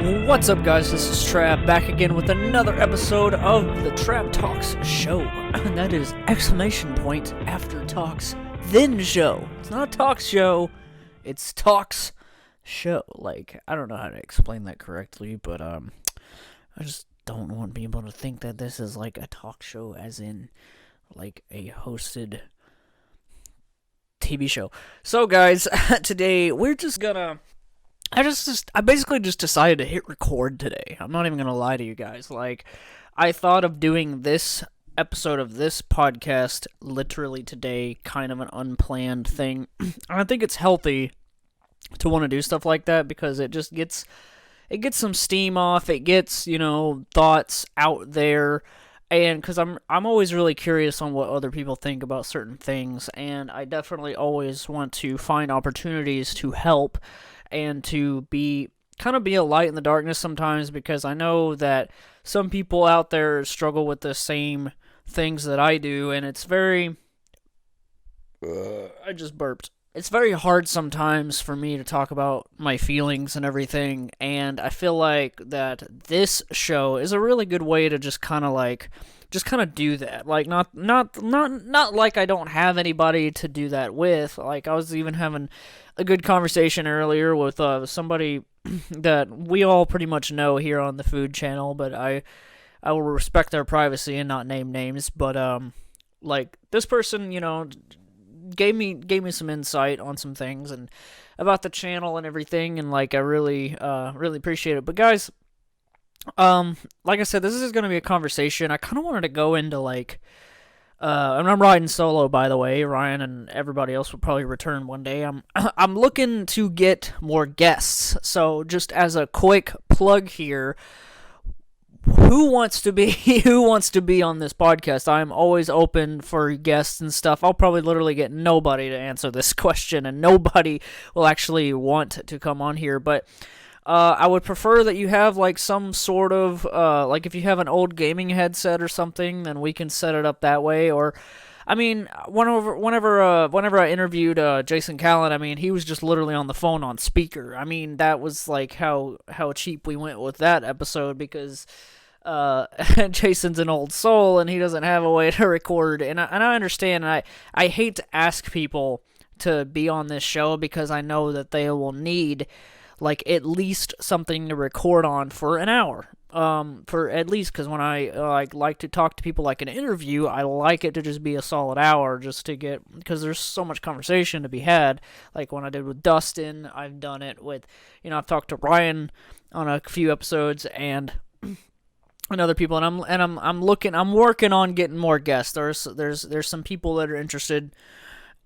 What's up, guys? This is Trav, back again with another episode of the TravTalks show. And that is exclamation point after talks, then show. It's not a talks show, it's talks show. Like, I don't know how to explain that correctly, but I just don't want people to think that this is like a talk show, as in like a hosted TV show. So, guys, today we're just gonna. I basically just decided to hit record today. I'm not even gonna lie to you guys. Like, I thought of doing this episode of this podcast literally today, kind of an unplanned thing. And I think it's healthy to want to do stuff like that because it just gets some steam off. It gets, thoughts out there. And because I'm always really curious on what other people think about certain things, and I definitely always want to find opportunities to help and to be a light in the darkness sometimes, because I know that some people out there struggle with the same things that I do, and it's very I just burped. It's very hard sometimes for me to talk about my feelings and everything, and I feel like that this show is a really good way to just kind of do that. Like, not like I don't have anybody to do that with. Like, I was even having a good conversation earlier with somebody that we all pretty much know here on the food channel, but I will respect their privacy and not name names. But like, this person, gave me some insight on some things and about the channel and everything, and like, I really appreciate it. But guys, like I said, this is going to be a conversation. I kind of wanted to go into like, and I'm riding solo, by the way. Ryan and everybody else will probably return one day. I'm looking to get more guests. So just as a quick plug here, who wants to be on this podcast? I'm always open for guests and stuff. I'll probably literally get nobody to answer this question, and nobody will actually want to come on here, but I would prefer that you have like some sort of like, if you have an old gaming headset or something, then we can set it up that way. Or, I mean, whenever I interviewed Jason Callan, I mean, he was just literally on the phone on speaker. I mean, that was like how cheap we went with that episode, because Jason's an old soul and he doesn't have a way to record. And I understand. And I hate to ask people to be on this show, because I know that they will need like at least something to record on for an hour. For at least, because when I like to talk to people like an interview, I like it to just be a solid hour, just to get, because there's so much conversation to be had. Like when I did with Dustin, I've done it with, I've talked to Ryan on a few episodes and other people, and I'm working on getting more guests. There's some people that are interested.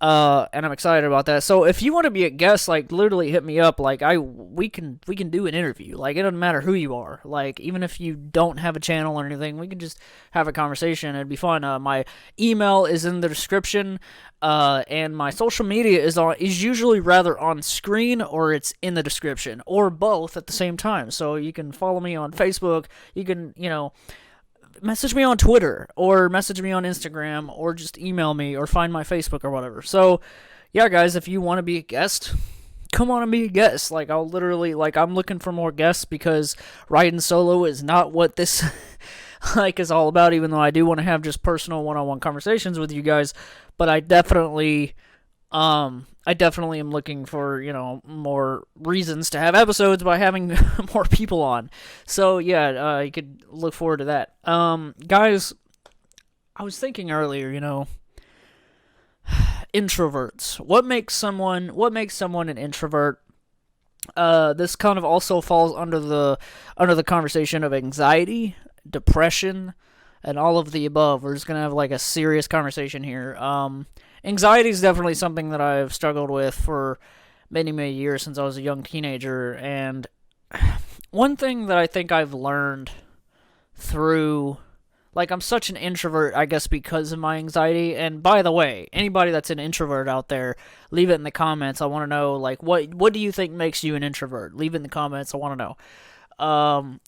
And I'm excited about that. So if you want to be a guest, like, literally hit me up. Like, we can do an interview. Like, it doesn't matter who you are. Like, even if you don't have a channel or anything, we can just have a conversation. It'd be fun. My email is in the description, and my social media is usually rather on screen, or it's in the description, or both at the same time. So you can follow me on Facebook. You can, message me on Twitter, or message me on Instagram, or just email me, or find my Facebook or whatever. So, yeah, guys, if you want to be a guest, come on and be a guest. Like, I'll literally, like, I'm looking for more guests, because riding solo is not what this like is all about, even though I do want to have just personal one-on-one conversations with you guys. But I definitely am looking for, more reasons to have episodes by having more people on. So, yeah, you could look forward to that. Guys, I was thinking earlier, introverts. What makes someone an introvert? This kind of also falls under the conversation of anxiety, depression, and all of the above. We're just going to have like a serious conversation here. Anxiety is definitely something that I've struggled with for many, many years, since I was a young teenager. And one thing that I think I've learned through, like, I'm such an introvert, I guess, because of my anxiety. And by the way, anybody that's an introvert out there, leave it in the comments. I want to know, like, what do you think makes you an introvert? Leave it in the comments. I want to know.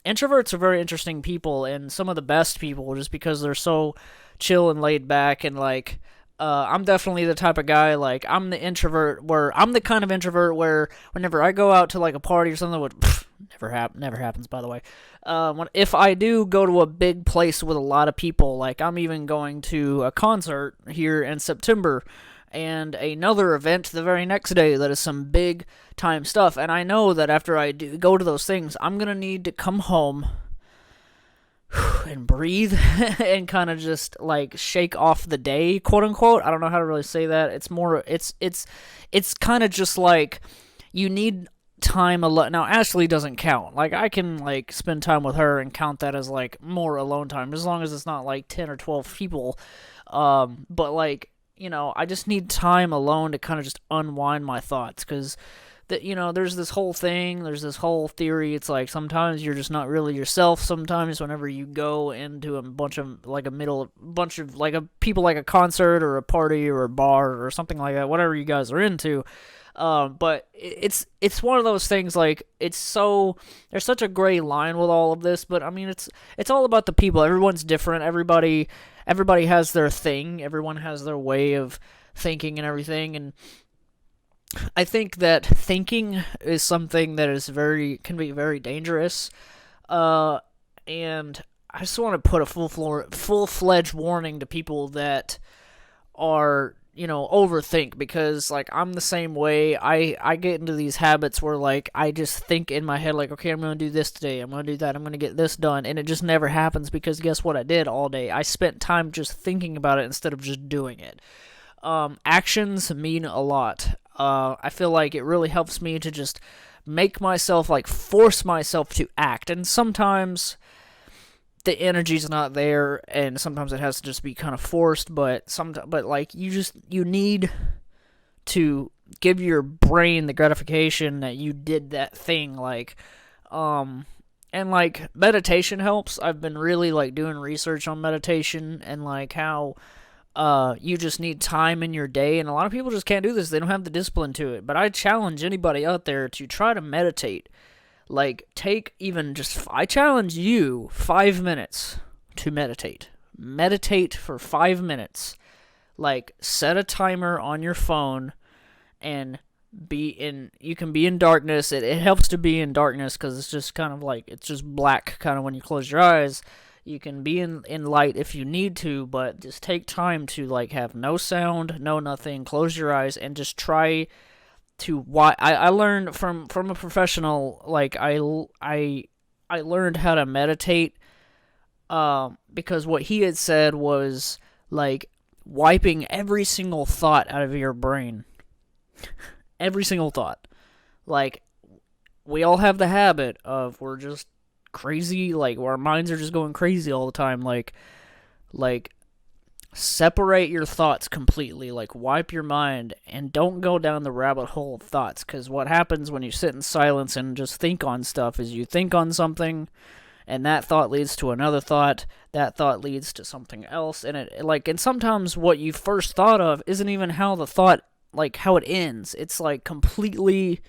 Introverts are very interesting people, and some of the best people, just because they're so chill and laid back, and like, I'm definitely the type of guy, like, I'm the introvert where I'm the kind of introvert where whenever I go out to like a party or something, which never happens, by the way. If I do go to a big place with a lot of people, like I'm even going to a concert here in September and another event the very next day that is some big time stuff, and I know that after I do go to those things, I'm gonna need to come home and breathe and kind of just like shake off the day, quote unquote. I don't know how to really say that. It's more it's kind of just like you need time alone. Now Ashley doesn't count. Like I can like spend time with her and count that as like more alone time as long as it's not like 10 or 12 people. But like, I just need time alone to kind of just unwind my thoughts, cuz that there's this whole thing, there's this whole theory. It's like sometimes you're just not really yourself. Sometimes whenever you go into a bunch of like a people, like a concert or a party or a bar or something like that, whatever you guys are into. But it's one of those things, like there's such a gray line with all of this. But I mean, it's all about the people. Everyone's different. Everybody has their thing. Everyone has their way of thinking and everything. And I think that thinking is something that can be very dangerous. And I just want to put a full-fledged warning to people that are, overthink, because like I'm the same way. I get into these habits where like I just think in my head like, okay, I'm going to do this today, I'm going to do that, I'm going to get this done, and it just never happens, because guess what I did all day? I spent time just thinking about it instead of just doing it. Actions mean a lot. I feel like it really helps me to just make myself, like, force myself to act. And sometimes the energy's not there, and sometimes it has to just be kind of forced. But like, you need to give your brain the gratification that you did that thing. Like, and like meditation helps. I've been really like doing research on meditation and like how you just need time in your day, and a lot of people just can't do this. They don't have the discipline to it. But I challenge anybody out there to try to meditate. Like, I challenge you 5 minutes to meditate. Meditate for 5 minutes. Like, set a timer on your phone and you can be in darkness. It helps to be in darkness because it's just kind of like, it's just black kind of when you close your eyes. You can be in light if you need to, but just take time to like have no sound, no nothing. Close your eyes and just try to. I learned from a professional. Like I learned how to meditate. Because what he had said was like wiping every single thought out of your brain. Every single thought. Like, we all have the habit of we're just crazy, like our minds are just going crazy all the time. Like separate your thoughts completely, like wipe your mind and don't go down the rabbit hole of thoughts, because what happens when you sit in silence and just think on stuff is you think on something and that thought leads to another thought, that thought leads to something else, and and sometimes what you first thought of isn't even how the thought, like how it ends. It's completely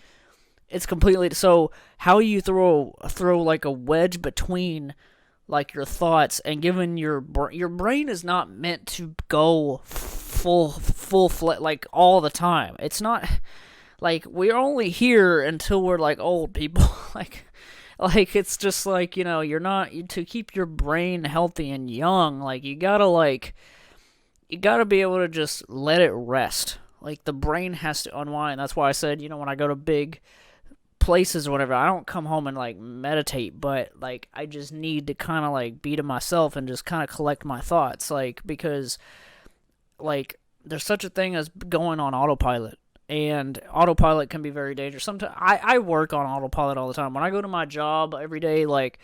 so how you throw like a wedge between like your thoughts, and given your brain is not meant to go full like all the time. It's not like we're only here until we're like old people. like it's just like, you're not, to keep your brain healthy and young, like you gotta be able to just let it rest. Like the brain has to unwind. That's why I said, when I go to big places or whatever, I don't come home and like meditate, but like I just need to kind of like be to myself and just kind of collect my thoughts, like, because like there's such a thing as going on autopilot, and autopilot can be very dangerous. Sometimes I work on autopilot all the time. When I go to my job every day, like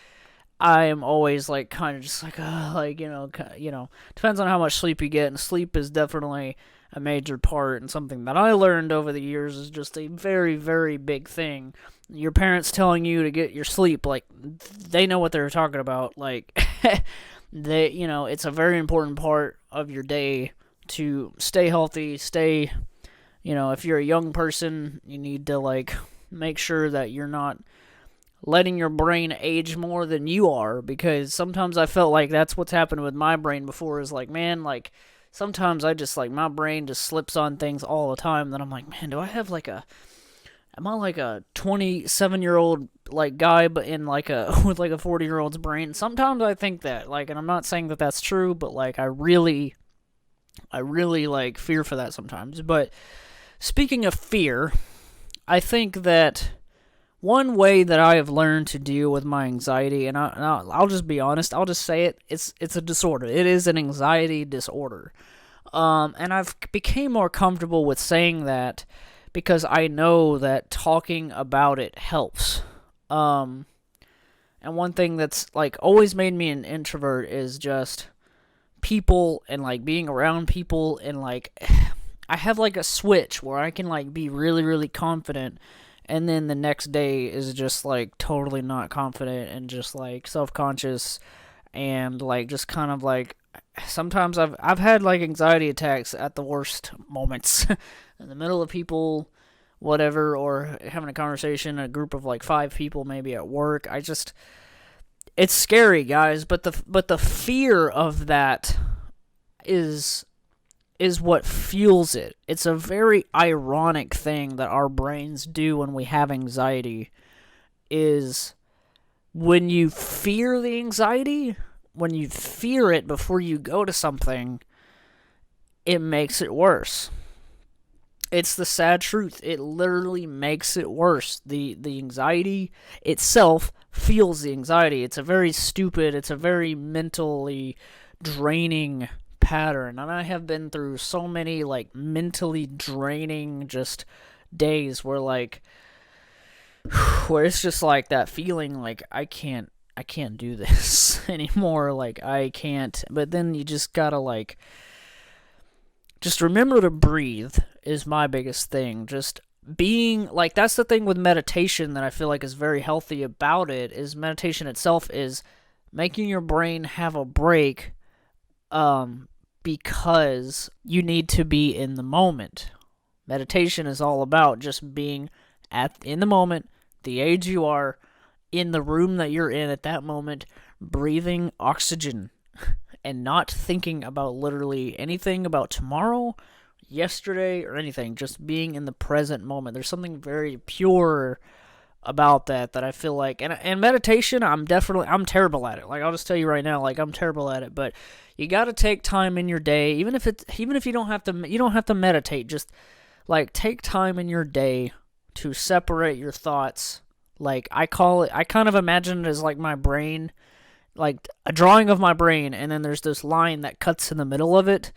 I am always like kind of just like depends on how much sleep you get, and sleep is definitely a major part, and something that I learned over the years is just a very, very big thing. Your parents telling you to get your sleep, like, they know what they're talking about. Like, it's a very important part of your day to stay healthy, if you're a young person, you need to, like, make sure that you're not letting your brain age more than you are, because sometimes I felt like that's what's happened with my brain before, is like, man, like, sometimes I just like my brain just slips on things all the time. Then I'm like, man, do I have like a am I like a 27-year-old like guy, but in like a with like a 40-year-old's brain? Sometimes I think that, like, and I'm not saying that that's true, but like I really like fear for that sometimes. But speaking of fear, I think that one way that I have learned to deal with my anxiety, and I'll just be honest, I'll just say it, it's a disorder. It is an anxiety disorder. And I've became more comfortable with saying that because I know that talking about it helps. And one thing that's like always made me an introvert is just people and like being around people, and like I have like a switch where I can like be really really confident, and then the next day is just like totally not confident and just like self-conscious, and like just kind of like sometimes I've had like anxiety attacks at the worst moments in the middle of people, whatever, or having a conversation, a group of like 5 people maybe at work. It's scary, guys, but the fear of that is what fuels it. It's a very ironic thing that our brains do when we have anxiety, is when you fear the anxiety, when you fear it before you go to something, it makes it worse. It's the sad truth. It literally makes it worse. The anxiety itself feels the anxiety. It's a very stupid, it's a very mentally draining pattern. And I have been through so many like mentally draining just days where like where it's just like that feeling like I can't do this anymore. Like I can't. But then you just gotta like just remember to breathe is my biggest thing. Just being like, that's the thing with meditation that I feel like is very healthy about it, is meditation itself is making your brain have a break, because you need to be in the moment. Meditation is all about just being in the moment, the age you are, in the room that you're in at that moment, breathing oxygen and not thinking about literally anything about tomorrow, yesterday, or anything. Just being in the present moment. There's something very pure about that I feel like, and meditation, I'm terrible at it. Like, I'll just tell you right now, like, I'm terrible at it. But you got to take time in your day, even if you don't have to meditate. Just like take time in your day to separate your thoughts. Like, I kind of imagine it as like my brain, like a drawing of my brain, and then there's this line that cuts in the middle of it,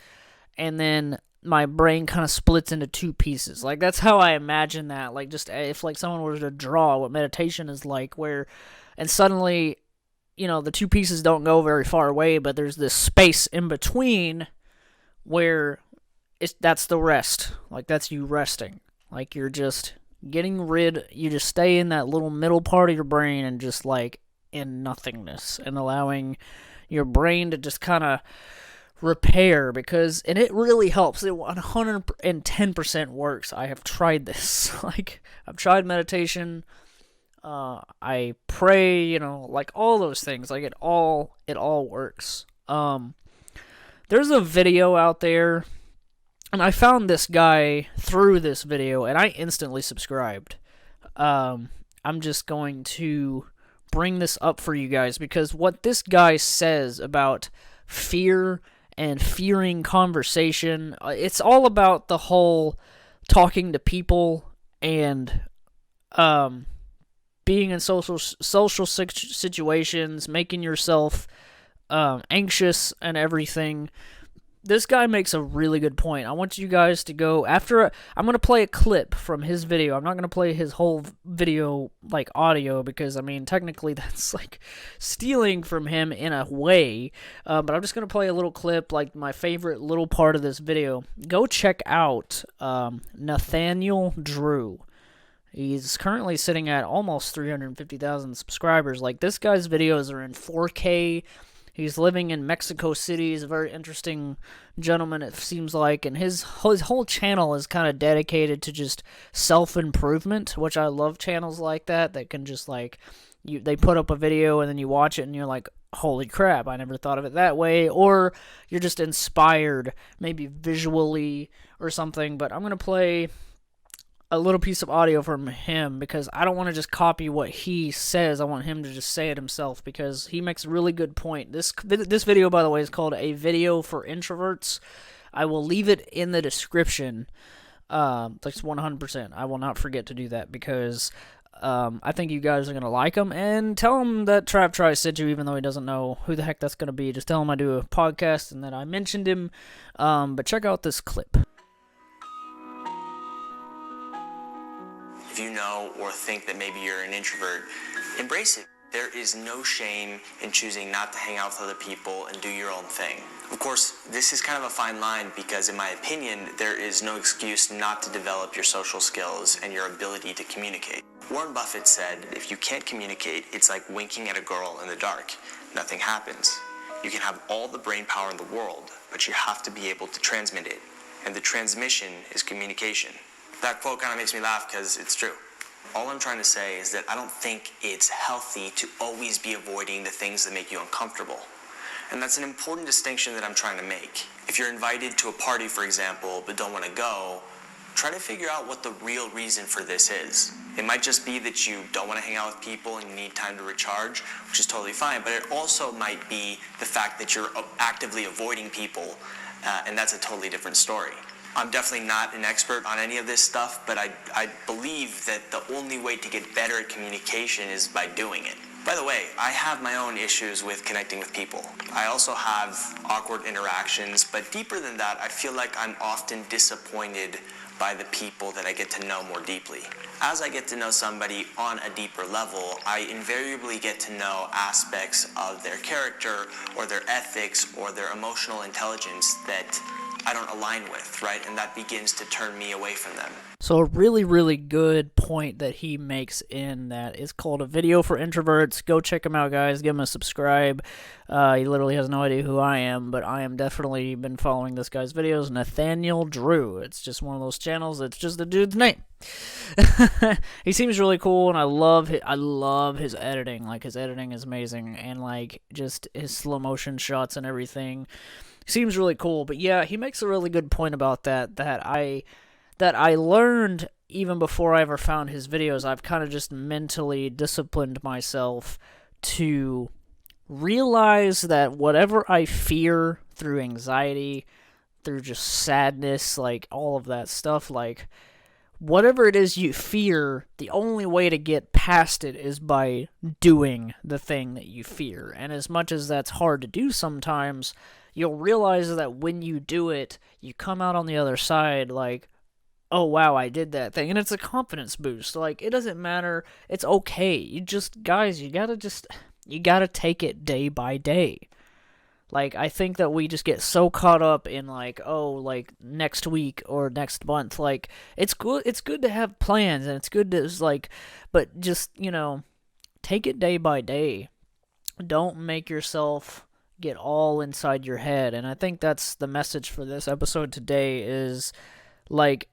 and then my brain kind of splits into 2 pieces. Like, that's how I imagine that. Like, just if like someone were to draw what meditation is like, where, and suddenly, you know, the 2 pieces don't go very far away, but there's this space in between where that's the rest. Like, that's you resting. Like, you're just you just stay in that little middle part of your brain and just like in nothingness, and allowing your brain to just kind of repair, and it really helps. It 110% works. I have tried this. Like, I've tried meditation, I pray, you know, like all those things. Like, it all works. There's a video out there, and I found this guy through this video, and I instantly subscribed. I'm just going to bring this up for you guys, because what this guy says about fear and fearing conversation, it's all about the whole talking to people and being in social situations, making yourself anxious and everything. This guy makes a really good point. I want you guys to go after. I'm going to play a clip from his video. I'm not going to play his whole video, like, audio, because, I mean, technically that's, like, stealing from him in a way. But I'm just going to play a little clip, like, my favorite little part of this video. Go check out Nathaniel Drew. He's currently sitting at almost 350,000 subscribers. Like, this guy's videos are in 4K. He's living in Mexico City. He's a very interesting gentleman, it seems like. And his whole channel is kind of dedicated to just self-improvement, which I love channels like that can just, like, they put up a video and then you watch it and you're like, holy crap, I never thought of it that way, or you're just inspired, maybe visually or something. But I'm going to play a little piece of audio from him because I don't want to just copy what he says. I want him to just say it himself because he makes a really good point. This video, by the way, is called A Video for Introverts. I will leave it in the description. That's 100%. I will not forget to do that because I think you guys are going to like him. And tell him that TravTalks sent you, even though he doesn't know who the heck that's going to be. Just tell him I do a podcast and that I mentioned him. But check out this clip. If you know or think that maybe you're an introvert, embrace it. There is no shame in choosing not to hang out with other people and do your own thing. Of course, this is kind of a fine line because, in my opinion, there is no excuse not to develop your social skills and your ability to communicate. Warren Buffett said, if you can't communicate, it's like winking at a girl in the dark. Nothing happens. You can have all the brain power in the world, but you have to be able to transmit it. And the transmission is communication. That quote kind of makes me laugh because it's true. All I'm trying to say is that I don't think it's healthy to always be avoiding the things that make you uncomfortable. And that's an important distinction that I'm trying to make. If you're invited to a party, for example, but don't want to go, try to figure out what the real reason for this is. It might just be that you don't want to hang out with people and you need time to recharge, which is totally fine, but it also might be the fact that you're actively avoiding people, and that's a totally different story. I'm definitely not an expert on any of this stuff, but I believe that the only way to get better at communication is by doing it. By the way, I have my own issues with connecting with people. I also have awkward interactions, but deeper than that, I feel like I'm often disappointed by the people that I get to know more deeply. As I get to know somebody on a deeper level, I invariably get to know aspects of their character or their ethics or their emotional intelligence that I don't align with, right? And that begins to turn me away from them. So a really, really good point that he makes in that is called A Video for Introverts. Go check him out, guys. Give him a subscribe. He literally has no idea who I am, but I am definitely been following this guy's videos. Nathaniel Drew. It's just one of those channels. It's just the dude's name. He seems really cool, and I love his editing. Like, his editing is amazing, and like just his slow motion shots and everything. Seems really cool. But yeah, he makes a really good point about that I learned even before I ever found his videos. I've kind of just mentally disciplined myself to realize that whatever I fear through anxiety, through just sadness, like all of that stuff, like whatever it is you fear, the only way to get past it is by doing the thing that you fear. And as much as that's hard to do sometimes, you'll realize that when you do it, you come out on the other side like, oh wow, I did that thing. And it's a confidence boost. Like, it doesn't matter. It's okay. You just, guys, you gotta take it day by day. Like, I think that we just get so caught up in like, oh, like next week or next month. Like, it's good to have plans and it's good to like, but just, take it day by day. Don't make yourself get all inside your head. And I think that's the message for this episode today is like,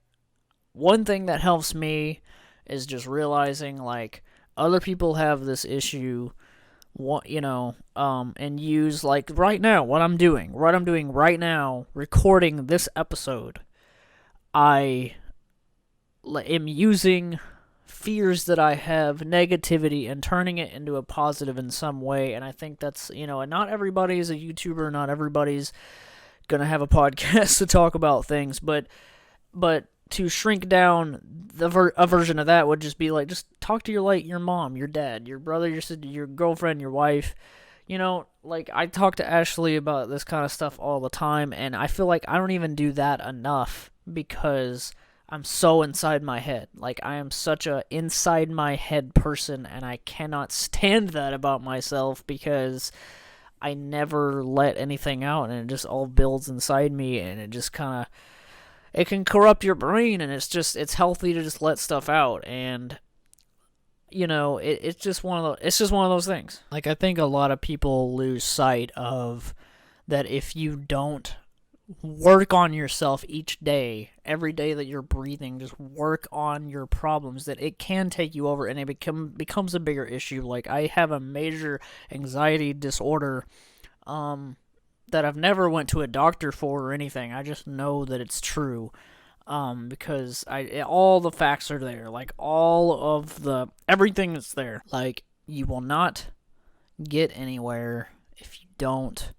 one thing that helps me is just realizing like other people have this issue, and use like right now what I'm doing right now, recording this episode. I am using fears that I have, negativity, and turning it into a positive in some way. And I think that's, and not everybody is a YouTuber, not everybody's gonna have a podcast to talk about things, but to shrink down a version of that would just be like, just talk to your mom, your dad, your brother, your sister, your girlfriend, your wife. Like, I talk to Ashley about this kind of stuff all the time, and I feel like I don't even do that enough because I'm so inside my head. Like, I am such a inside my head person, and I cannot stand that about myself because I never let anything out, and it just all builds inside me, and it just kind of, it can corrupt your brain, and it's healthy to just let stuff out, and it's just one of those things. Like, I think a lot of people lose sight of that if you don't work on yourself each day. Every day that you're breathing, just work on your problems, that it can take you over and it becomes a bigger issue. Like, I have a major anxiety disorder that I've never went to a doctor for or anything. I just know that it's true. Because all the facts are there, like all of everything that's there. Like, you will not get anywhere if you don't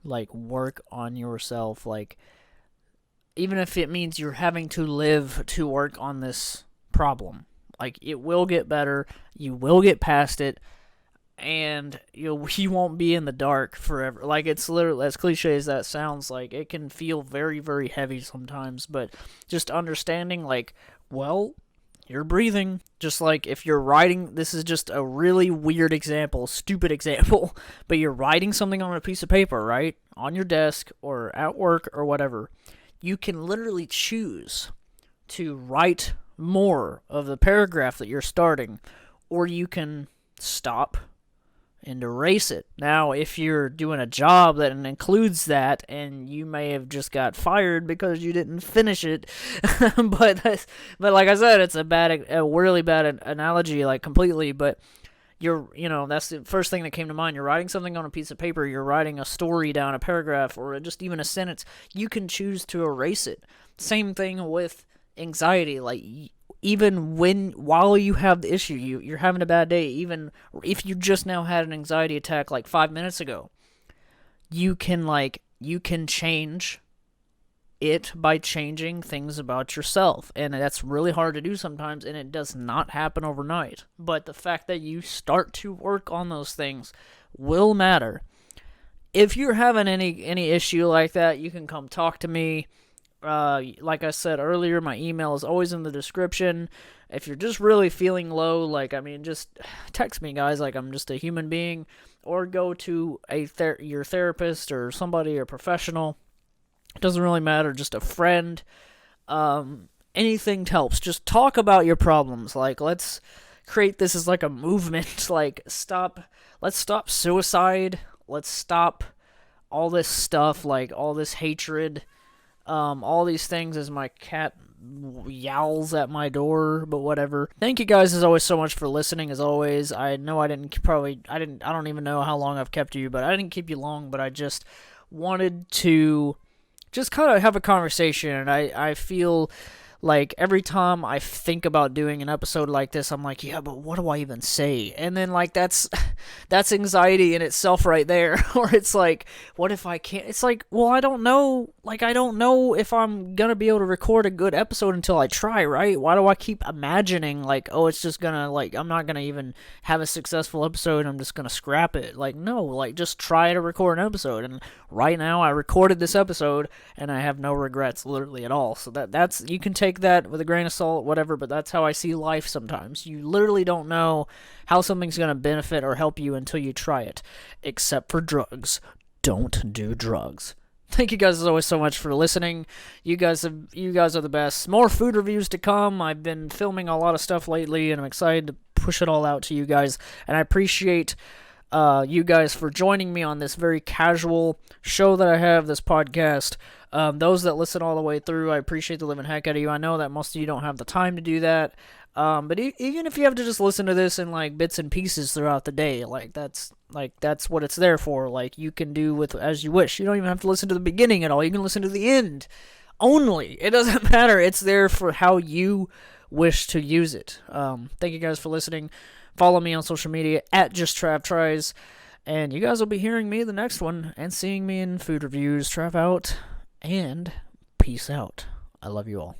like work on yourself. Like, even if it means you're having to live to work on this problem, like, it will get better. You will get past it, and you won't be in the dark forever. Like, it's literally, as cliche as that sounds, like, it can feel very, very heavy sometimes, but just understanding, like, well, you're breathing. Just like if you're writing, this is just a really weird example, stupid example, but you're writing something on a piece of paper, right? On your desk or at work or whatever. You can literally choose to write more of the paragraph that you're starting, or you can stop and erase it. Now, if you're doing a job that includes that, and you may have just got fired because you didn't finish it, but like I said, it's a really bad analogy, like, completely. But that's the first thing that came to mind. You're writing something on a piece of paper. You're writing a story down, a paragraph, or just even a sentence. You can choose to erase it. Same thing with anxiety. Like, even while you have the issue, you're having a bad day, even if you just now had an anxiety attack like 5 minutes ago, you can change it by changing things about yourself. And that's really hard to do sometimes, and it does not happen overnight. But the fact that you start to work on those things will matter. If you're having any issue like that, you can come talk to me. Like I said earlier, my email is always in the description. If you're just really feeling low, just text me, guys. Like, I'm just a human being. Or go to your therapist or somebody, or professional. It doesn't really matter. Just a friend. Anything helps. Just talk about your problems. Like, let's create this as like a movement. Like, let's stop suicide. Let's stop all this stuff, like all this hatred. All these things as my cat yowls at my door, but whatever. Thank you guys as always so much for listening. As always, I know I don't even know how long I've kept you, but I didn't keep you long, but I just wanted to just kind of have a conversation, and I feel like every time I think about doing an episode like this, I'm like, yeah, but what do I even say? And then, like, that's anxiety in itself right there. Or it's like, what if I can't? It's like, well, I don't know. Like, I don't know if I'm gonna be able to record a good episode until I try, right? Why do I keep imagining, like, oh, it's just gonna, like, I'm not gonna even have a successful episode, I'm just gonna scrap it? Like, no, like, just try to record an episode. And right now, I recorded this episode, and I have no regrets, literally, at all. So that's, you can take that with a grain of salt, whatever, but that's how I see life sometimes. You literally don't know how something's going to benefit or help you until you try it. Except for drugs. Don't do drugs. Thank you guys as always so much for listening. You guys are the best. More food reviews to come. I've been filming a lot of stuff lately, and I'm excited to push it all out to you guys. And I appreciate you guys for joining me on this very casual show that I have, this podcast. Those that listen all the way through, I appreciate the living heck out of you. I know that most of you don't have the time to do that. But even if you have to just listen to this in like bits and pieces throughout the day, that's what it's there for. Like, you can do with as you wish. You don't even have to listen to the beginning at all. You can listen to the end only. It doesn't matter. It's there for how you wish to use it. Thank you guys for listening. Follow me on social media at JustTravTries, and you guys will be hearing me in the next one and seeing me in food reviews. Trav out, and peace out. I love you all.